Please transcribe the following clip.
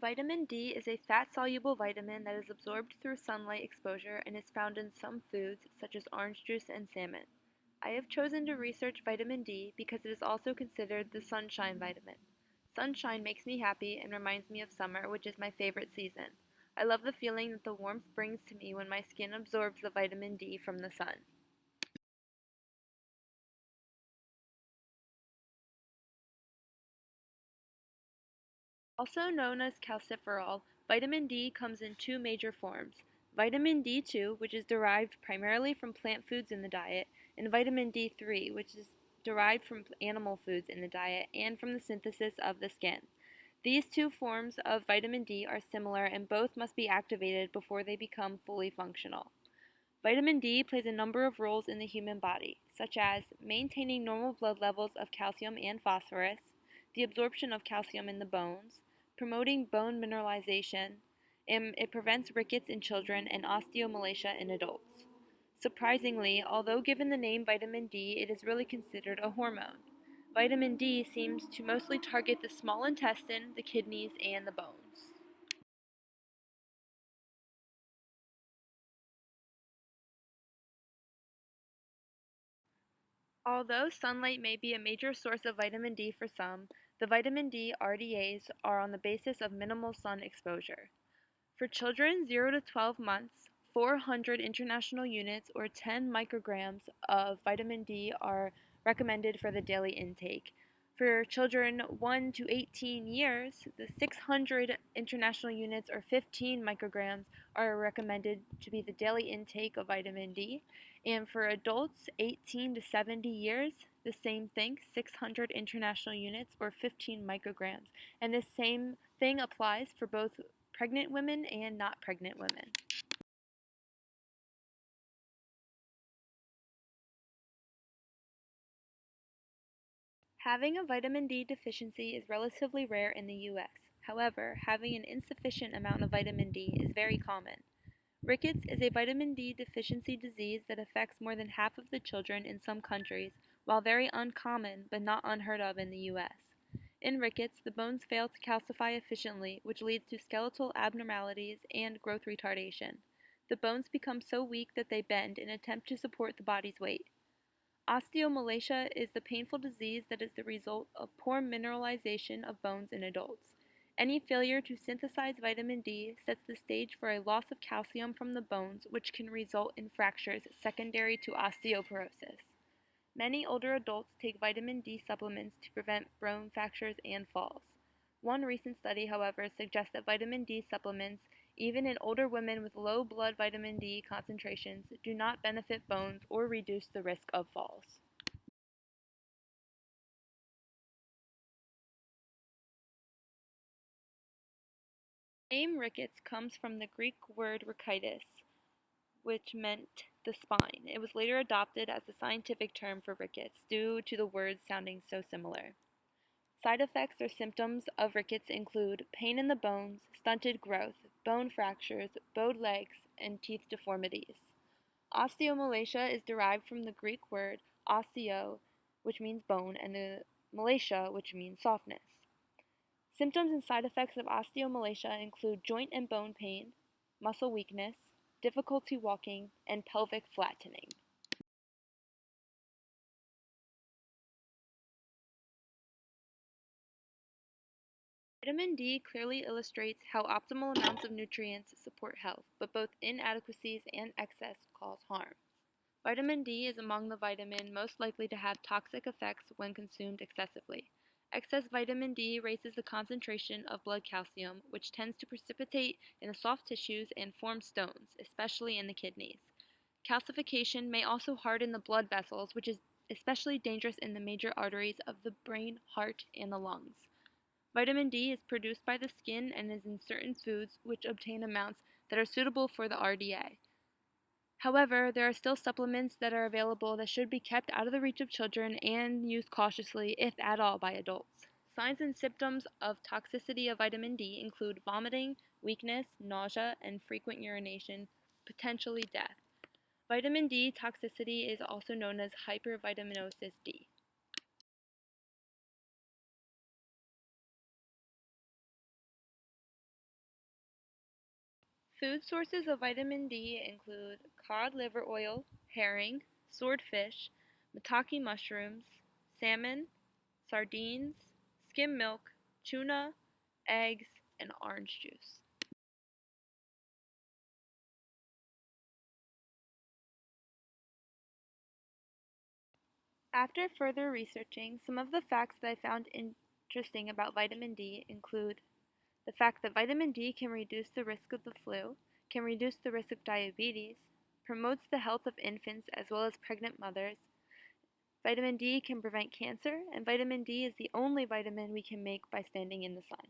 Vitamin D is a fat-soluble vitamin that is absorbed through sunlight exposure and is found in some foods such as orange juice and salmon. I have chosen to research vitamin D because it is also considered the sunshine vitamin. Sunshine makes me happy and reminds me of summer, which is my favorite season. I love the feeling that the warmth brings to me when my skin absorbs the vitamin D from the sun. Also known as calciferol, vitamin D comes in two major forms: vitamin D2, which is derived primarily from plant foods in the diet, and vitamin D3, which is derived from animal foods in the diet and from the synthesis of the skin. These two forms of vitamin D are similar and both must be activated before they become fully functional. Vitamin D plays a number of roles in the human body, such as maintaining normal blood levels of calcium and phosphorus, the absorption of calcium in the bones, promoting bone mineralization, and it prevents rickets in children and osteomalacia in adults. Surprisingly, although given the name vitamin D, it is really considered a hormone. Vitamin D seems to mostly target the small intestine, the kidneys, and the bones. Although sunlight may be a major source of vitamin D for some, the vitamin D RDAs are on the basis of minimal sun exposure. For children 0 to 12 months, 400 international units or 10 micrograms of vitamin D are recommended for the daily intake. For children 1 to 18 years, the 600 international units or 15 micrograms are recommended to be the daily intake of vitamin D. And for adults 18 to 70 years, the same thing, 600 international units or 15 micrograms. And this same thing applies for both pregnant women and not pregnant women. Having a vitamin D deficiency is relatively rare in the US. However, having an insufficient amount of vitamin D is very common. Rickets is a vitamin D deficiency disease that affects more than half of the children in some countries, while very uncommon but not unheard of in the US. In rickets, the bones fail to calcify efficiently, which leads to skeletal abnormalities and growth retardation. The bones become so weak that they bend in an attempt to support the body's weight. Osteomalacia is the painful disease that is the result of poor mineralization of bones in adults. Any failure to synthesize vitamin D sets the stage for a loss of calcium from the bones, which can result in fractures secondary to osteoporosis. Many older adults take vitamin D supplements to prevent bone fractures and falls. One recent study, however, suggests that vitamin D supplements, even in older women with low blood vitamin D concentrations, do not benefit bones or reduce the risk of falls. The name rickets comes from the Greek word rhicitis, which meant the spine. It was later adopted as the scientific term for rickets due to the words sounding so similar. Side effects or symptoms of rickets include pain in the bones, stunted growth, bone fractures, bowed legs, and teeth deformities. Osteomalacia is derived from the Greek word osteo, which means bone, and the malacia, which means softness. Symptoms and side effects of osteomalacia include joint and bone pain, muscle weakness, difficulty walking, and pelvic flattening. Vitamin D clearly illustrates how optimal amounts of nutrients support health, but both inadequacies and excess cause harm. Vitamin D is among the vitamins most likely to have toxic effects when consumed excessively. Excess vitamin D raises the concentration of blood calcium, which tends to precipitate in the soft tissues and form stones, especially in the kidneys. Calcification may also harden the blood vessels, which is especially dangerous in the major arteries of the brain, heart, and the lungs. Vitamin D is produced by the skin and is in certain foods which obtain amounts that are suitable for the RDA. However, there are still supplements that are available that should be kept out of the reach of children and used cautiously, if at all, by adults. Signs and symptoms of toxicity of vitamin D include vomiting, weakness, nausea, and frequent urination, potentially death. Vitamin D toxicity is also known as hypervitaminosis D. Food sources of vitamin D include cod liver oil, herring, swordfish, maitake mushrooms, salmon, sardines, skim milk, tuna, eggs, and orange juice. After further researching, some of the facts that I found interesting about vitamin D include the fact that vitamin D can reduce the risk of the flu, can reduce the risk of diabetes, promotes the health of infants as well as pregnant mothers. Vitamin D can prevent cancer, and vitamin D is the only vitamin we can make by standing in the sun.